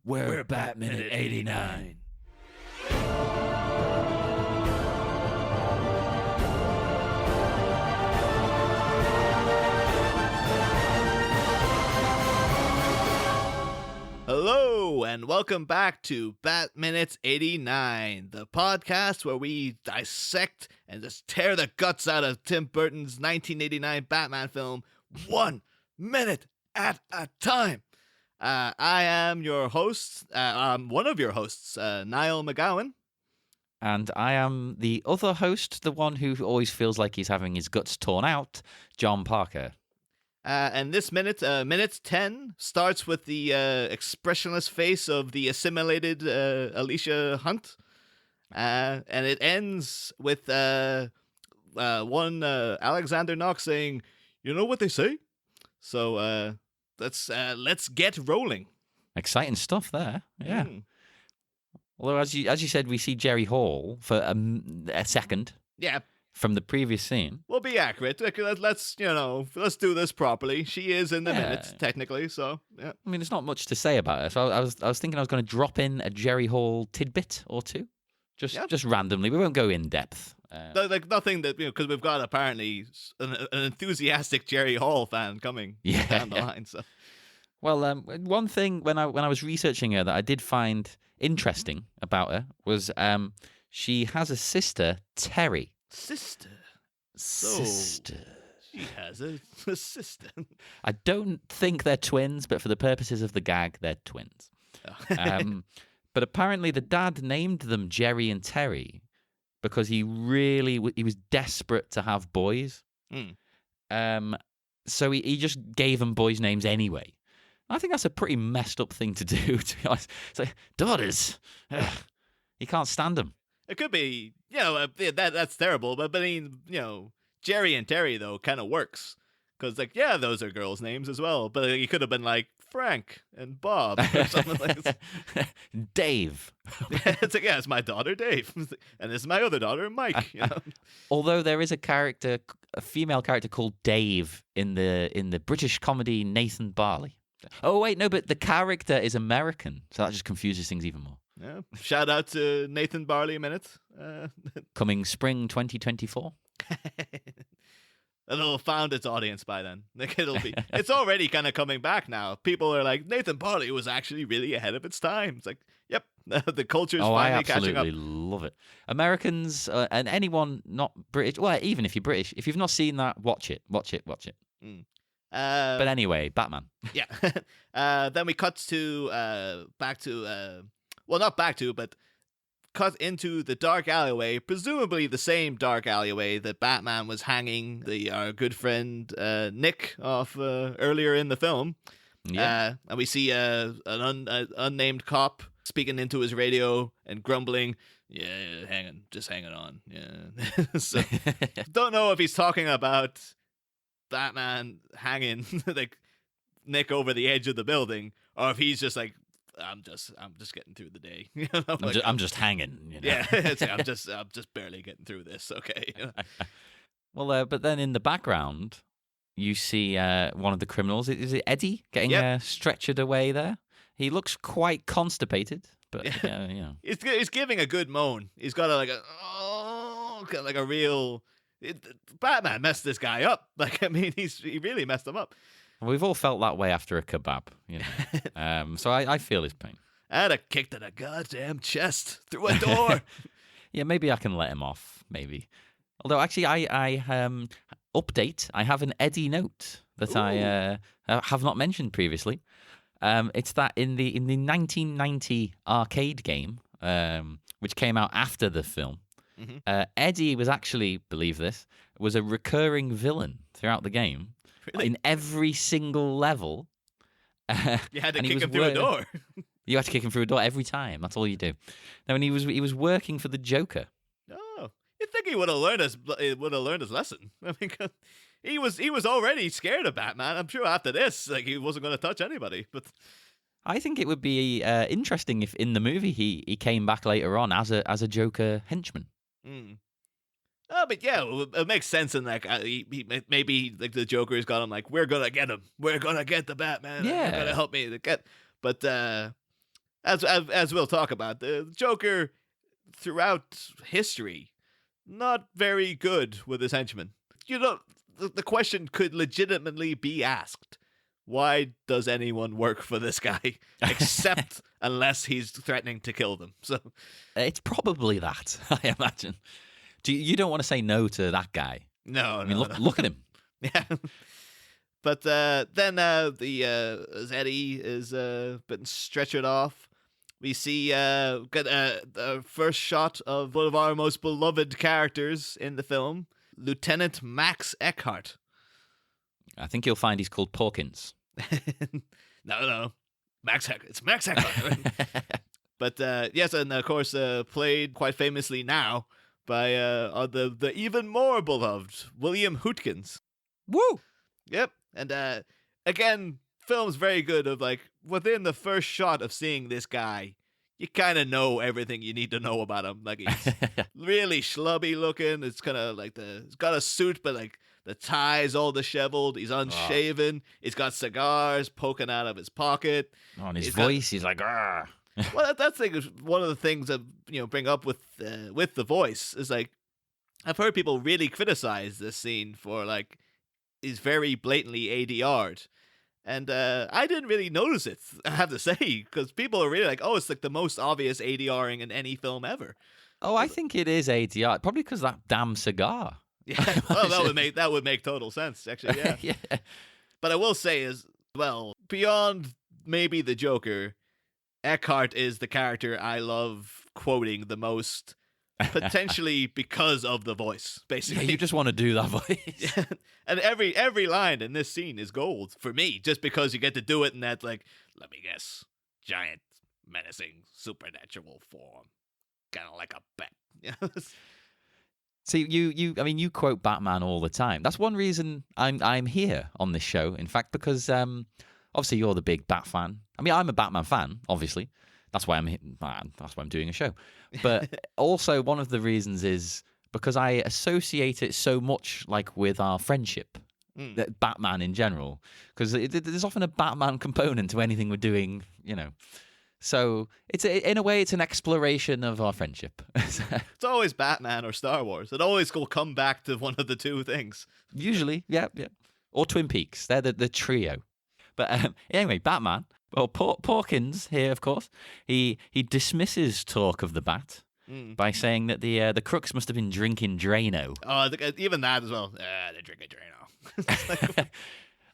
We're Batman at 89. Hello, and welcome back to Bat Minutes 89, the podcast where we dissect and just tear the guts out of Tim Burton's 1989 Batman film 1 minute at a time. I am your host, one of your hosts, Niall McGowan. And I am the other host, the one who always feels like he's having his guts torn out, John Parker. And this minute 10, starts with the expressionless face of the assimilated Alicia Hunt. And it ends with one Alexander Knox saying, "You know what they say?" So let's get rolling. Exciting stuff there, yeah. Although, as you said, we see Jerry Hall for a second. Yeah. From the previous scene. We'll be accurate. Let's do this properly. She is in the minutes, technically, so, yeah. I mean, there's not much to say about her. So I was thinking I was going to drop in a Jerry Hall tidbit or two. Just randomly. We won't go in depth. Nothing that, because we've got apparently an enthusiastic Jerry Hall fan coming down the line, so. Well, one thing when I was researching her that I did find interesting about her was she has a sister, Terry. Sister. She has a sister. I don't think they're twins, but for the purposes of the gag, they're twins. Oh. But apparently the dad named them Jerry and Terry because he was desperate to have boys. So he just gave them boys' names anyway. I think that's a pretty messed up thing to do, to be honest. It's like, daughters. He can't stand them. It could be, that's terrible, but I mean, Jerry and Terry, though, kind of works. Because, those are girls' names as well. But he could have been like Frank and Bob or something like that. Dave. It's my daughter, Dave. And this is my other daughter, Mike. Although there is a female character called Dave in the British comedy Nathan Barley. Oh, wait, no, but the character is American. So that just confuses things even more. Yeah. Shout out to Nathan Barley a minute. Coming spring 2024. It'll have found its audience by then. It's already kind of coming back now. People are like, Nathan Barley was actually really ahead of its time. It's like, yep, the culture's finally catching up. I absolutely love it. Americans and anyone not British, well, even if you're British, if you've not seen that, watch it. But anyway, Batman. Yeah. Then we cut to but cut into the dark alleyway, presumably the same dark alleyway that Batman was hanging our good friend Nick off earlier in the film. Yeah. And we see an unnamed cop speaking into his radio and grumbling, just hanging on. Yeah. So, don't know if he's talking about Batman hanging Nick over the edge of the building, or if he's just like, I'm just getting through the day. I'm just hanging. Yeah, I'm just barely getting through this. Okay. Well, but then in the background, you see one of the criminals. Is it Eddie getting stretchered away there? He looks quite constipated, but he's giving a good moan. He's got a real. Batman messed this guy up. He really messed him up. We've all felt that way after a kebab, so I feel his pain. I'd have kicked in a goddamn chest through a door. Yeah, maybe I can let him off, maybe. Although, actually, I update. I have an Eddie note that I have not mentioned previously. It's that in the 1990 arcade game, which came out after the film, Eddie was actually, believe this, was a recurring villain throughout the game. Really? In every single level. You had to kick him through a door. You had to kick him through a door every time. That's all you do. Now, when he was working for the Joker. Oh, you think he would have learned his lesson? I mean, he was already scared of Batman. I'm sure after this, he wasn't going to touch anybody. But I think it would be interesting if in the movie he came back later on as a Joker henchman. Oh, but yeah, it makes sense in maybe the Joker's got him we're gonna get him, we're gonna get the Batman, you're gonna help me to get. But as we'll talk about, the Joker throughout history, not very good with his henchmen. You know, the question could legitimately be asked. Why does anyone work for this guy? Except unless he's threatening to kill them. So it's probably that, I imagine. You don't want to say no to that guy. No, I mean, look at him. Yeah. But then as Eddie is been stretchered off, we see get the first shot of one of our most beloved characters in the film, Lieutenant Max Eckhart. I think you'll find he's called Porkins. No. It's Max Eckhart. But yes, and of course played quite famously now by the even more beloved William Hootkins. Woo! Yep. And again, film's very good of like within the first shot of seeing this guy, you kind of know everything you need to know about him. Like he's really schlubby looking. It's kind of like he's got a suit, but like the tie's all disheveled. He's unshaven. He's got cigars poking out of his pocket. On his voice, he's like, "Argh." Well, that's like one of the things that bring up with the voice is like I've heard people really criticize this scene for like is very blatantly ADR'd. And I didn't really notice it, I have to say, because people are really like, oh, it's like the most obvious ADRing in any film ever. Oh, I think it is ADR, probably because that damn cigar. Yeah, well, that would make total sense, actually, yeah. Yeah. But I will say as well, beyond maybe the Joker, Eckhart is the character I love quoting the most, potentially because of the voice, basically. Yeah, you just want to do that voice. Yeah. And every line in this scene is gold for me, just because you get to do it in that, like, let me guess, giant, menacing, supernatural form. Kind of like a bat. See, you quote Batman all the time. That's one reason I'm here on this show. In fact, because obviously you're the big Bat fan. I mean, I'm a Batman fan, obviously. That's why I'm doing a show. But also one of the reasons is because I associate it so much like with our friendship, that Batman in general. Because there's often a Batman component to anything we're doing, So in a way, it's an exploration of our friendship. It's always Batman or Star Wars. It always will come back to one of the two things. Usually, yeah. Or Twin Peaks. They're the trio. But anyway, Batman. Well, Porkins here, of course, he dismisses talk of the Bat by saying that the crooks must have been drinking Drano. Oh, even that as well. They're drinking Drano.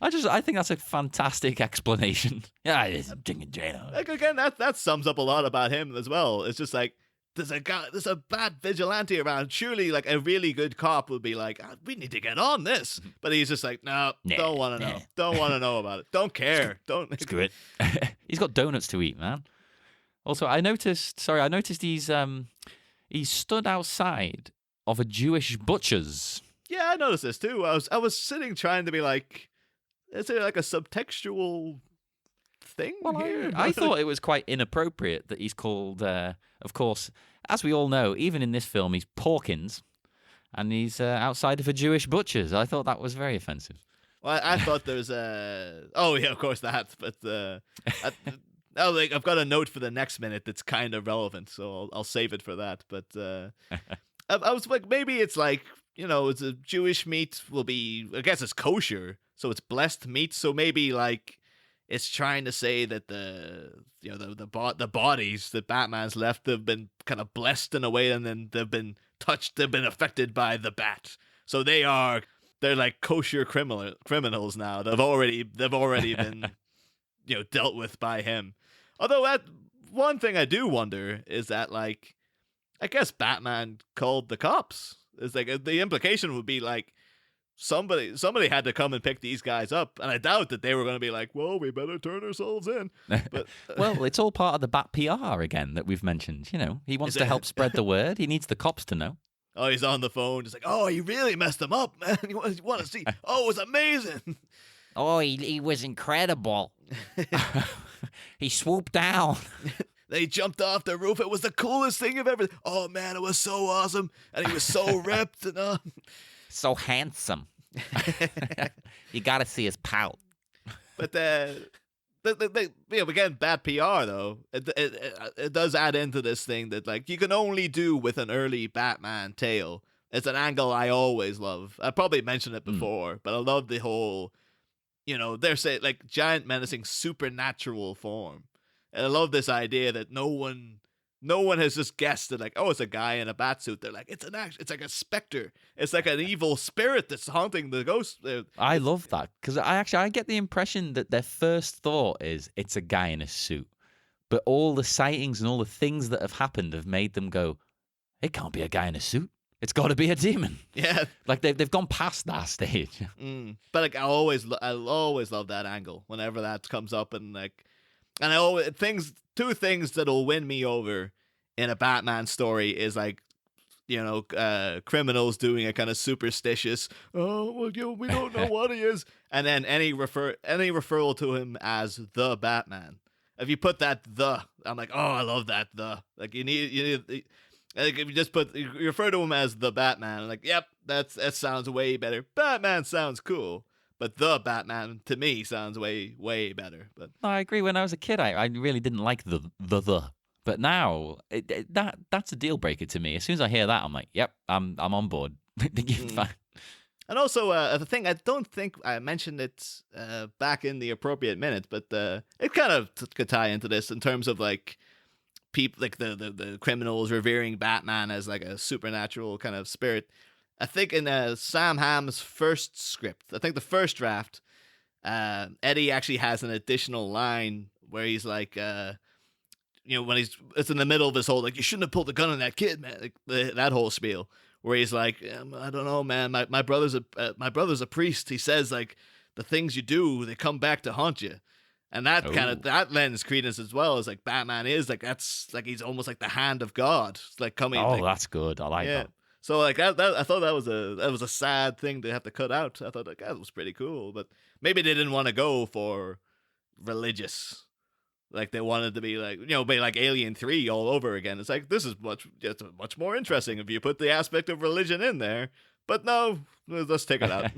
I think that's a fantastic explanation. Yeah, it is. I'm drinking Drano. Like again, that sums up a lot about him as well. It's just like there's a bad vigilante around. Surely, like a really good cop would be like, we need to get on this. But he's just like, no, don't want to know. Don't want to know about it. Don't care. Don't. Screw it. He's got donuts to eat, man. Also, I noticed he stood outside of a Jewish butcher's. Yeah, I noticed this too. I was sitting trying to be like, is there like a subtextual thing here? I thought it was quite inappropriate that he's called, of course, as we all know, even in this film, he's Porkins, and he's outside of a Jewish butcher's. I thought that was very offensive. Well, I thought there was oh yeah, of course that, but I've got a note for the next minute that's kind of relevant, so I'll save it for that. But I was like, maybe it's like, it's a Jewish meat will be, I guess it's kosher, so it's blessed meat. So maybe like it's trying to say that the bodies that Batman's left have been kind of blessed in a way, and then they've been affected by the Bat. So they're like kosher criminals now. They've already been dealt with by him. Although that one thing I do wonder is that, like, I guess Batman called the cops. It's like the implication would be like somebody had to come and pick these guys up, and I doubt that they were going to be like, well, we better turn ourselves in. But well, it's all part of the Bat PR again that we've mentioned. He wants to help spread the word. He needs the cops to know. Oh, he's on the phone. He's like, oh, he really messed them up, man. You want to see? Oh, it was amazing. Oh, he was incredible. He swooped down. They jumped off the roof. It was the coolest thing I've ever. Oh man, it was so awesome, and he was so ripped and so handsome. You got to see his pout. But again, bad PR though. It does add into this thing that like you can only do with an early Batman tale. It's an angle I always love. I probably mentioned it before, but I love the whole, they're saying like giant menacing supernatural form. And I love this idea that no one has just guessed that like, oh, it's a guy in a bat suit. They're like, it's like a specter. It's like an evil spirit that's haunting the ghost. I love that because I get the impression that their first thought is it's a guy in a suit, but all the sightings and all the things that have happened have made them go, it can't be a guy in a suit. It's got to be a demon. Yeah, like they've gone past that stage. But like I always love that angle whenever that comes up, and I always two things that'll win me over in a Batman story is like, criminals doing a kind of superstitious, oh well, we don't know what he is, and then any referral to him as the Batman. If you put that I'm like, oh, I love that like you need. Like if you refer to him as the Batman, I'm like, yep, that sounds way better. Batman sounds cool, but the Batman to me sounds way, way better. But I agree. When I was a kid, I really didn't like the. But now that's a deal breaker to me. As soon as I hear that, I'm like, yep, I'm on board. And also the thing, I don't think I mentioned it back in the appropriate minute, but it kind of could tie into this in terms of like. People like the criminals revering Batman as like a supernatural kind of spirit. I think in Sam Hamm's first script, I think the first draft, Eddie actually has an additional line where he's like, when it's in the middle of this whole like you shouldn't have pulled the gun on that kid, man, like, that whole spiel where he's like, I don't know, man, my brother's a priest. He says like the things you do, they come back to haunt you. And that that lends credence as well as like Batman is like that's like he's almost like the hand of God. It's like coming. Oh, that's good. I like that. So like that I thought that was a sad thing to have to cut out. I thought like that was pretty cool, but maybe they didn't want to go for religious. Like they wanted to be like be like Alien 3 all over again. It's like this is much more interesting if you put the aspect of religion in there. But no, let's take it out.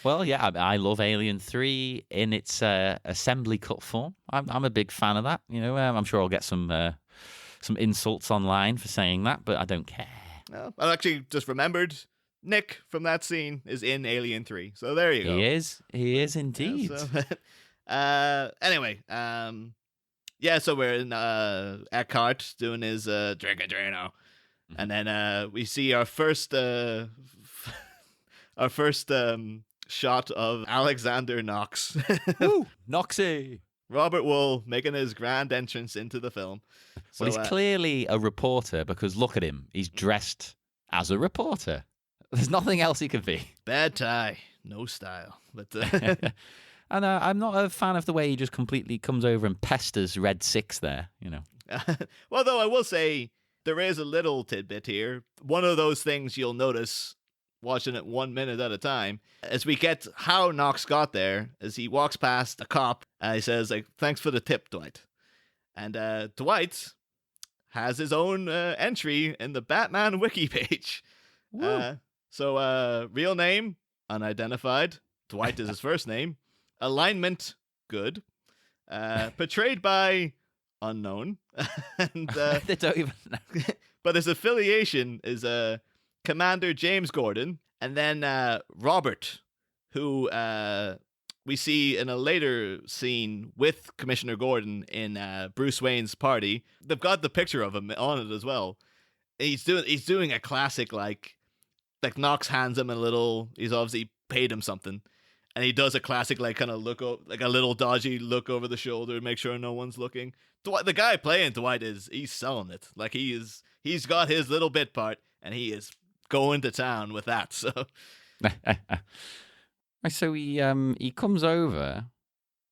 Well, yeah, I love Alien 3 in its assembly cut form. I'm a big fan of that. I'm sure I'll get some insults online for saying that, but I don't care. No, I actually just remembered Nick from that scene is in Alien 3. So there you go. He is indeed. Yeah, anyway, so we're in Eckhart doing his drink a Drano. And then we see our first shot of Alexander Knox. Woo, Knoxy. Robert Wool making his grand entrance into the film. Well, he's clearly a reporter because look at him. He's dressed as a reporter. There's nothing else he could be. Bad tie, no style. But and I'm not a fan of the way he just completely comes over and pesters Red 6 there, Well, though I will say, there is a little tidbit here. One of those things you'll notice watching it 1 minute at a time as we get how Knox got there. As he walks past a cop, he says, like, thanks for the tip, Dwight. And Dwight has his own entry in the Batman wiki page. So real name, unidentified. Dwight is his first name. Alignment, good. Portrayed by... unknown. And they don't even know. But his affiliation is Commander James Gordon, and then Robert, who we see in a later scene with Commissioner Gordon in Bruce Wayne's party. They've got the picture of him on it as well. He's doing a classic like Knox hands him a little. He's obviously paid him something. And he does a classic, like, kind of look, like a little dodgy look over the shoulder, make sure no one's looking. The guy playing Dwight he's selling it. Like, he's got his little bit part, and he is going to town with that. So, so he comes over,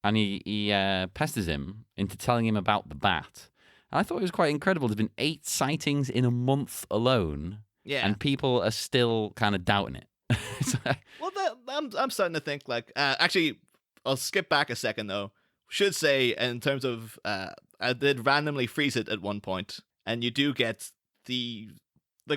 and he pesters him into telling him about the bat. And I thought it was quite incredible. There's been 8 sightings in a month alone, and people are still kind of doubting it. Well, I'm starting to think like actually I'll skip back a second though. Should say in terms of I did randomly freeze it at one point, and you do get the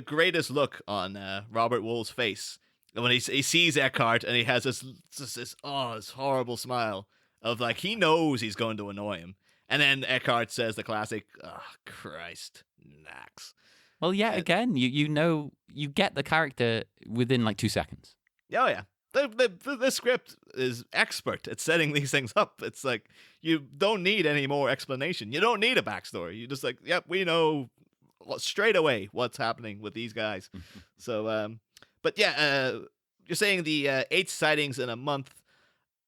greatest look on Robert Wool's face when he sees Eckhart and he has this horrible smile. of like he knows he's going to annoy him. And then Eckhart says the classic, "Oh Christ, Knox." Well, yeah, again, you know, you get the character within like 2 seconds. Oh yeah. The script is expert at setting these things up. It's like you don't need any more explanation. You don't need a backstory. You just like, yep, we know straight away what's happening with these guys. So, but yeah, you're saying the 8 sightings in a month.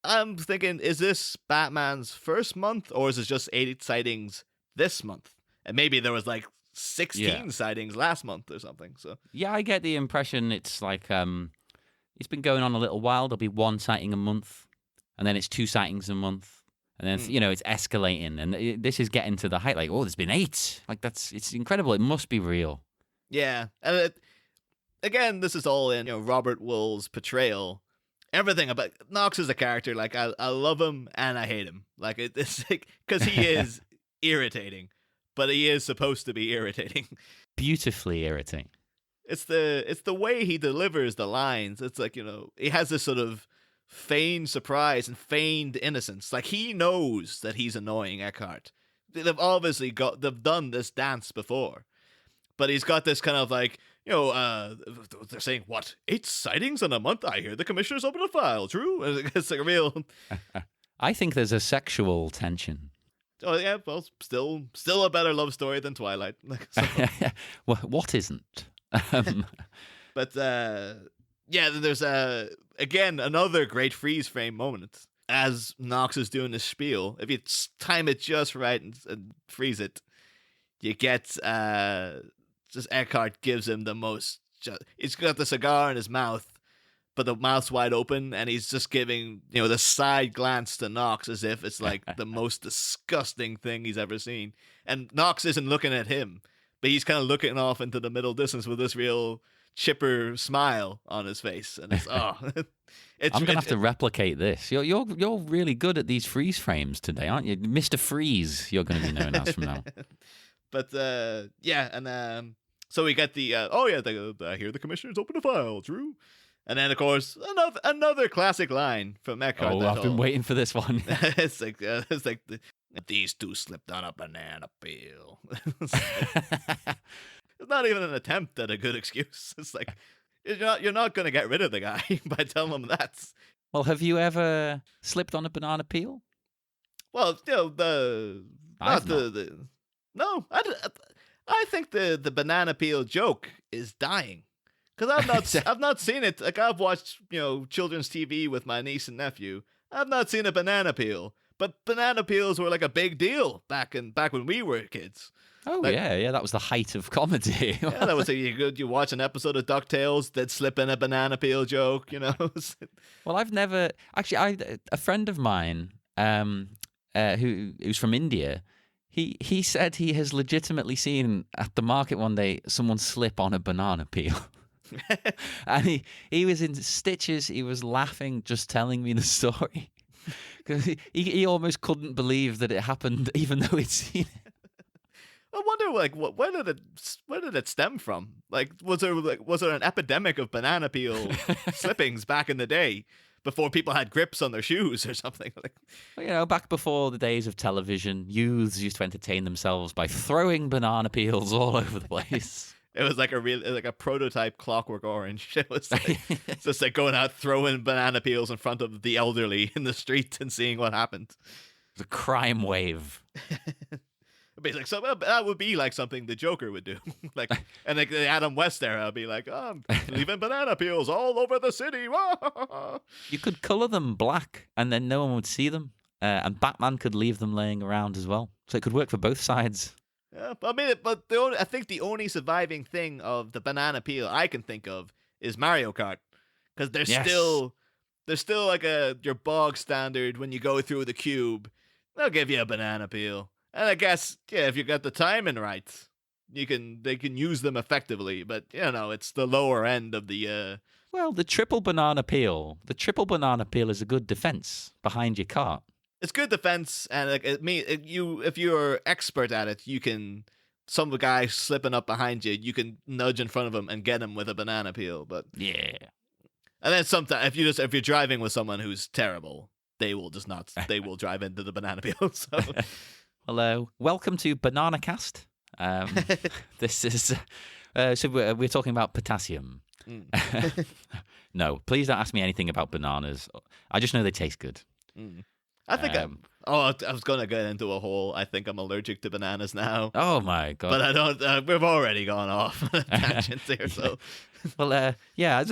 I'm thinking, is this Batman's first month, or is it just 8 sightings this month? And maybe there was like 16 sightings last month or something. So yeah, I get the impression it's like it's been going on a little while. There'll be 1 sighting a month, and then it's 2 sightings a month, and then it's escalating, and this is getting to the height. Like, oh, there's been 8. Like it's incredible. It must be real. Yeah, and again, this is all in Robert Wuhl's portrayal. Everything about Knox as a character, like I love him and I hate him. Like it's like because he is irritating, but he is supposed to be irritating. Beautifully irritating. It's the way he delivers the lines. It's like, he has this sort of feigned surprise and feigned innocence. Like he knows that he's annoying Eckhart. They've done this dance before. But he's got this kind of like, they're saying, what, 8 sightings in a month? I hear the commissioner's opened a file, true? It's like a real... I think there's a sexual tension. Oh, yeah, well, still a better love story than Twilight. Well, what isn't? But, yeah, there's, again, another great freeze frame moment. As Knox is doing the spiel, if you time it just right and freeze it, you get... just Eckhart gives him the most... he's got the cigar in his mouth, but the mouth's wide open, and he's just giving, the side glance to Knox as if it's like the most disgusting thing he's ever seen. And Knox isn't looking at him, but he's kind of looking off into the middle distance with this real chipper smile on his face. And it's, I'm gonna have to replicate this. You're really good at these freeze frames today, aren't you? Mr. Freeze, you're going to be known as from now. But yeah, and so we get the I hear the commissioner's opened a file, true. And then of course another classic line from Eckhart. Oh, I've been waiting for this one. it's like these 2 slipped on a banana peel. It's not even an attempt at a good excuse. It's like you're not going to get rid of the guy by telling him that. Well, have you ever slipped on a banana peel? Well, no, I think the banana peel joke is dying, because I've not seen it. Like I've watched children's TV with my niece and nephew. I've not seen a banana peel, but banana peels were like a big deal back when we were kids. Oh yeah, that was the height of comedy. Yeah, that was you watch an episode of DuckTales, they'd slip in a banana peel joke. Well, I've never actually. A friend of mine, who's from India. He said he has legitimately seen at the market one day someone slip on a banana peel. And he was in stitches. He was laughing just telling me the story. Because he almost couldn't believe that it happened even though he'd seen it. I wonder, like, where did it stem from? Like, was there an epidemic of banana peel slippings back in the day? Before people had grips on their shoes or something. Well, back before the days of television, youths used to entertain themselves by throwing banana peels all over the place. It was like a prototype Clockwork Orange. It was like, just like going out throwing banana peels in front of the elderly in the street and seeing what happened. The crime wave. It'd be like that would be like something the Joker would do, like, and like the Adam West era, I'd be like, I'm leaving banana peels all over the city. You could color them black, and then no one would see them, and Batman could leave them laying around as well, so it could work for both sides. Yeah, I mean, I think the only surviving thing of the banana peel I can think of is Mario Kart, because they're still like your bog standard. When you go through the cube, they'll give you a banana peel. And I guess, yeah, if you got the timing right, they can use them effectively. But it's the lower end of the. Well, the triple banana peel. The triple banana peel is a good defense behind your cart. It's good defense, and like if you're expert at it, you can. Some guy slipping up behind you, you can nudge in front of him and get him with a banana peel. But yeah. And then sometimes if you're driving with someone who's terrible, they will just not. They will drive into the banana peel. So, Hello, welcome to Banana Cast. This is so we're talking about potassium. No, please don't ask me anything about bananas. I just know they taste good. I think I was gonna get into a whole. I think I'm allergic to bananas now. Oh my god! But I don't. We've already gone off on a tangent here. So, well, yeah.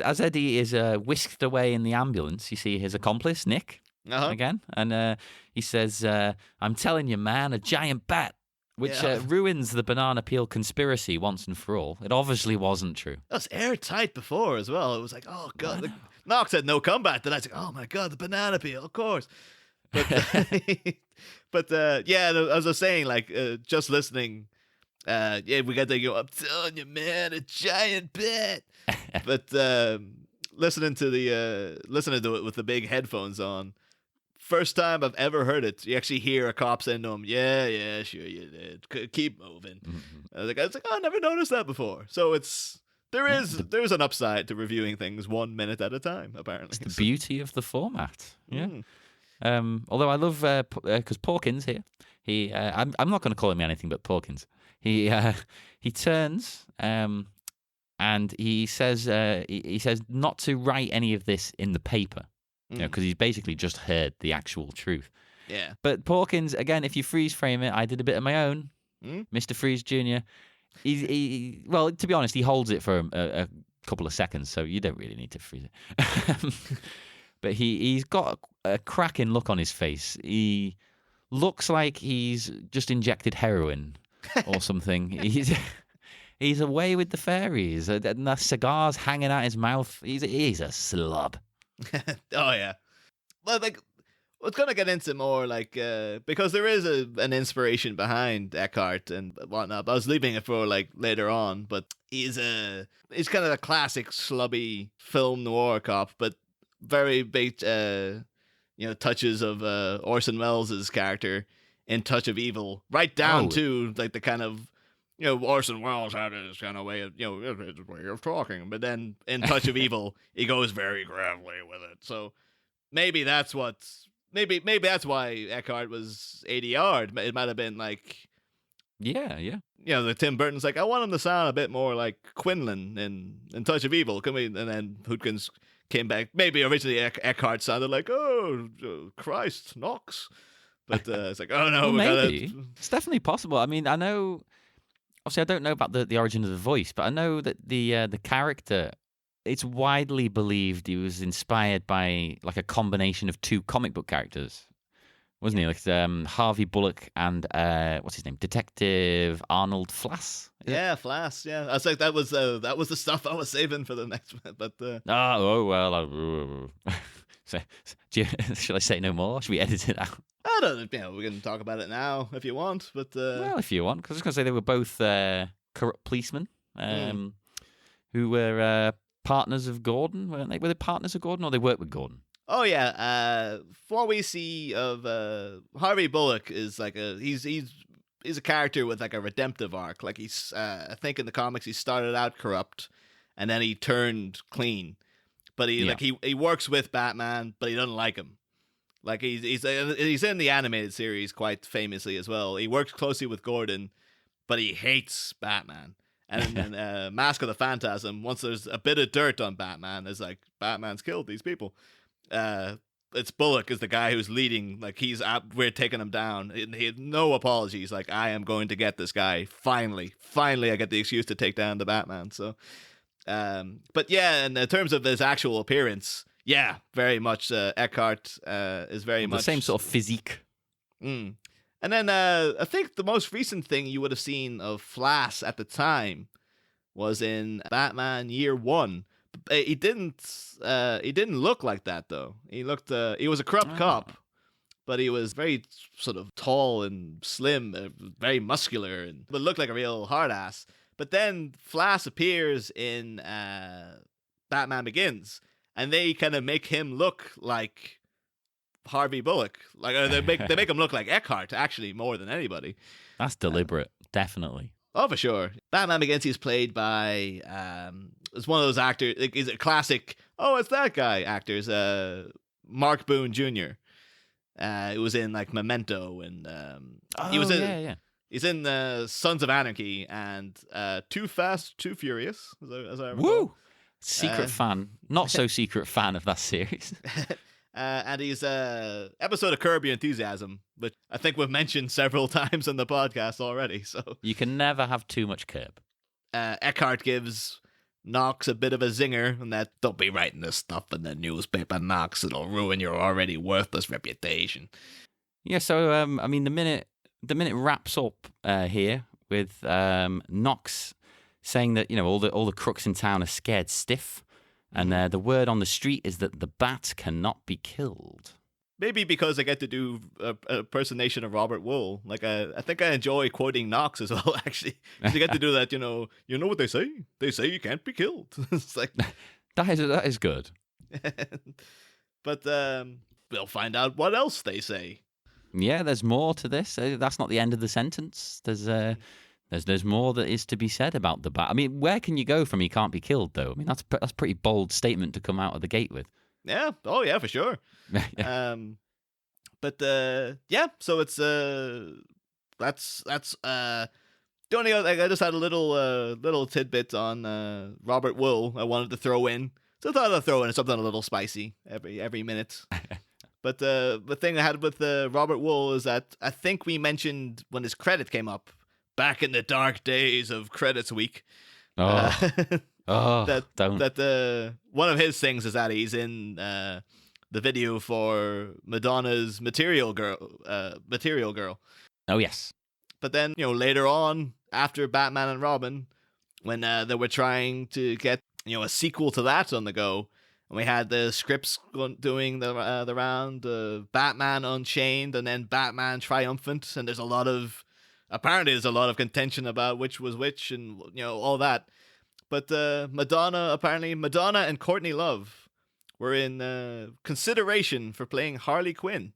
As Eddie is whisked away in the ambulance, you see his accomplice Nick again, and he says, "I'm telling you, man, a giant bat." Which ruins the banana peel conspiracy once and for all. It obviously wasn't true. That was airtight before as well. It was like, oh god, Knox had no comeback. Then I was like, oh my god, the banana peel, of course. But, yeah, as I was saying, like just listening, yeah, we got to go. I'm telling you, man, a giant bat. But listening to it with the big headphones on. First time I've ever heard it. You actually hear a cop saying to him, yeah, sure you did. Keep moving. I was like, oh, I never noticed that before. So there's an upside to reviewing things 1 minute at a time, apparently. It's the beauty of the format. Yeah. Although I love, because Porkins here, I'm not going to call him anything but Porkins. He turns, and he says not to write any of this in the paper. Because he's basically just heard the actual truth. Yeah. But Porkins, again, if you freeze frame it, I did a bit of my own. Mr. Freeze Jr. Well, to be honest, he holds it for a couple of seconds, so you don't really need to freeze it. But he's got a cracking look on his face. He looks like he's just injected heroin or something. He's away with the fairies, and the cigars hanging out his mouth. He's a slob. Oh yeah, well, like we're gonna get into more like because there is an inspiration behind Eckhart and whatnot. But I was leaving it for like later on. But he's kind of a classic slubby film noir cop, but very big touches of Orson Welles' character in Touch of Evil, right down to like the kind of. Orson Welles had his kind of way of, his way of talking. But then in Touch of Evil, he goes very gravelly with it. So maybe that's maybe that's why Eckhart was ADR'd. It might have been like... Yeah. The Tim Burton's like, I want him to sound a bit more like Quinlan in Touch of Evil. Can we? And then Hootkins came back. Maybe originally Eckhart sounded like, Christ, Knox. But it's like, oh no, maybe. It's definitely possible. I mean, I know... Obviously, I don't know about the origin of the voice, but I know that the character, it's widely believed he was inspired by like a combination of two comic book characters, wasn't he? Like Harvey Bullock and what's his name, Detective Arnold Flass. Flass. Yeah, I was like that was the stuff I was saving for the next one. But should I say no more? Should we edit it out? I don't know. We can talk about it now if you want. But well, if you want, because I was going to say they were both corrupt policemen who were partners of Gordon, weren't they? Were they partners of Gordon, or they worked with Gordon? Oh yeah. What we see of Harvey Bullock is like he's a character with like a redemptive arc. Like he's I think in the comics he started out corrupt, and then he turned clean. But he works with Batman, but he doesn't like him. Like he's in the animated series quite famously as well. He works closely with Gordon, but he hates Batman. And then Mask of the Phantasm, once there's a bit of dirt on Batman, is like Batman's killed these people. It's Bullock is the guy who's leading. Like we're taking him down. He had no apologies. Like I am going to get this guy. Finally, I get the excuse to take down the Batman. So, but yeah, in terms of his actual appearance. Yeah, very much. Eckhart is very much the same sort of physique. And then I think the most recent thing you would have seen of Flass at the time was in Batman Year One. He didn't look like that though. He was a corrupt cop, but he was very sort of tall and slim, very muscular, but looked like a real hard ass. But then Flass appears in Batman Begins. And they kind of make him look like Harvey Bullock. Like they make him look like Eckhart, actually, more than anybody. That's deliberate, definitely. Oh, for sure. Batman Begins, he's played by it's one of those actors. He's a classic. Oh, it's that guy. Actors. Mark Boone Jr. It was in like Memento, and he was in he's in Sons of Anarchy and Too Fast, Too Furious, as I recall. Woo! Secret fan, not so secret fan of that series. And he's episode of Curb Your Enthusiasm, which I think we've mentioned several times on the podcast already. So you can never have too much Curb. Eckhart gives Knox a bit of a zinger, and that don't be writing this stuff in the newspaper, Knox. It'll ruin your already worthless reputation. Yeah. So I mean, the minute wraps up here with Knox saying that all the crooks in town are scared stiff. And the word on the street is that the bat cannot be killed. Maybe because I get to do a impersonation of Robert Wool. Like I think I enjoy quoting Knox as well. Actually, because you get to do that. You know what they say? They say you can't be killed. It's like that is good. But we'll find out what else they say. Yeah, there's more to this. That's not the end of the sentence. There's more that is to be said about the bat. I mean, where can you go from he can't be killed, though? I mean, that's a pretty bold statement to come out of the gate with. Yeah. Oh, yeah, for sure. Yeah. So it's that's the only other. I just had a little tidbit on Robert Wool I wanted to throw in. So I thought I'd throw in something a little spicy every minute. But the thing I had with Robert Wool is that I think we mentioned when his credit came up, back in the dark days of Credits Week. One of his things is that he's in the video for Madonna's Material Girl. Oh, yes. But then, later on, after Batman and Robin, when they were trying to get, a sequel to that on the go, and we had the scripts doing the round, Batman Unchained and then Batman Triumphant, and apparently there's a lot of contention about which was which and, all that. But Madonna and Courtney Love were in consideration for playing Harley Quinn.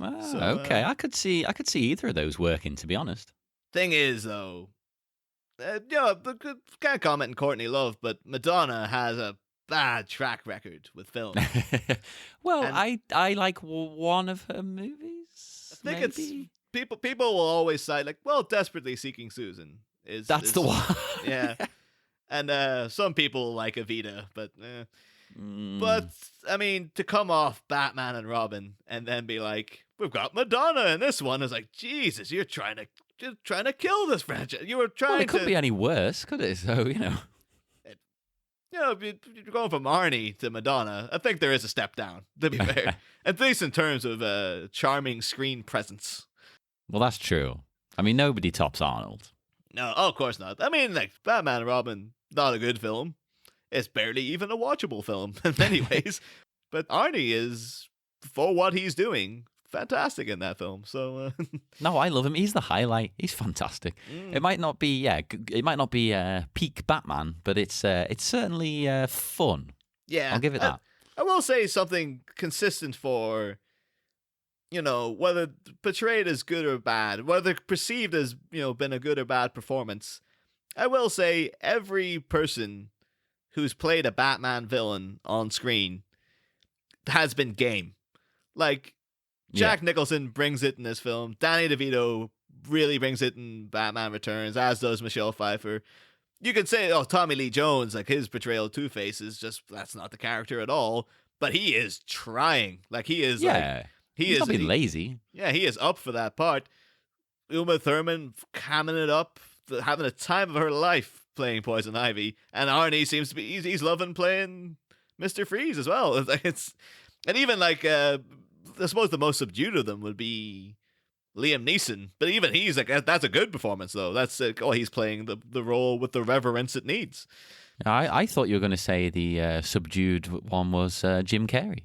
Oh, so, okay. I could see either of those working, to be honest. Thing is, though, can't comment on Courtney Love, but Madonna has a bad track record with film. Well, and I like one of her movies. I think maybe. It's people will always say like, well, Desperately Seeking Susan is the one. Yeah, and some people like Evita, but but I mean, to come off Batman and Robin and then be like, we've got Madonna in this one, is like, Jesus, you're trying to kill this franchise. You were trying. Well, it couldn't be any worse, could it? So if you're going from Arnie to Madonna, I think there is a step down, to be fair. At least in terms of charming screen presence. Well, that's true. I mean, nobody tops Arnold. No, of course not. I mean, like, Batman and Robin, not a good film. It's barely even a watchable film in many ways. But Arnie is, for what he's doing, fantastic in that film. So no, I love him. He's the highlight. He's fantastic. It might not be peak Batman, but it's certainly fun. Yeah, I'll give it that. I will say something consistent for, whether portrayed as good or bad, whether perceived as been a good or bad performance. I will say every person who's played a Batman villain on screen has been game. Like, Jack Nicholson brings it in this film. Danny DeVito really brings it in Batman Returns, as does Michelle Pfeiffer. You could say, Tommy Lee Jones, like, his portrayal of Two-Face is just, that's not the character at all. But he is trying. Like, he is, he's not being lazy. Yeah, he is up for that part. Uma Thurman hamming it up, having a time of her life playing Poison Ivy, and Arnie seems to be he's loving playing Mr. Freeze as well. And even like I suppose the most subdued of them would be Liam Neeson, but even he's like, that's a good performance though. That's he's playing the role with the reverence it needs. I thought you were going to say the subdued one was Jim Carrey.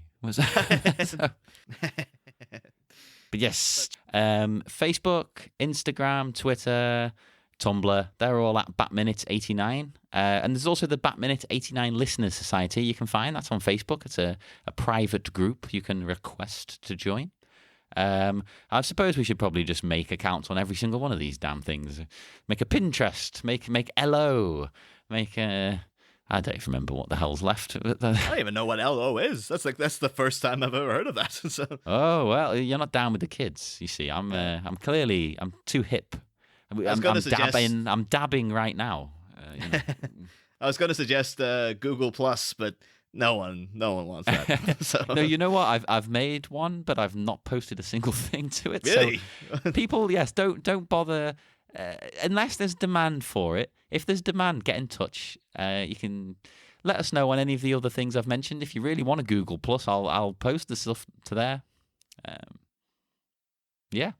But yes, Facebook, Instagram, Twitter, Tumblr, they're all at BatMinute89. And there's also the BatMinute89 Listeners Society you can find. That's on Facebook. It's a private group you can request to join. I suppose we should probably just make accounts on every single one of these damn things. Make a Pinterest, make LO, make I don't even remember what the hell's left. I don't even know what LO is. That's the first time I've ever heard of that. So. Oh well, you're not down with the kids. You see, I'm too hip. I'm dabbing right now. I was going to suggest Google Plus, but no one wants that. So. No, you know what? I've made one, but I've not posted a single thing to it. Really? So people, yes, don't bother unless there's demand for it. If there's demand, get in touch. You can let us know on any of the other things I've mentioned. If you really want a Google Plus, I'll post the stuff to there. Yeah.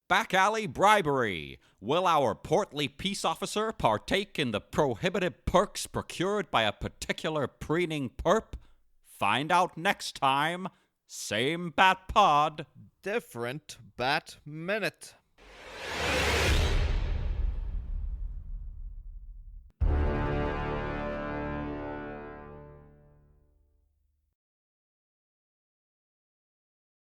Back alley bribery. Will our portly peace officer partake in the prohibited perks procured by a particular preening perp? Find out next time. Same Bat Pod. Different Bat Minute.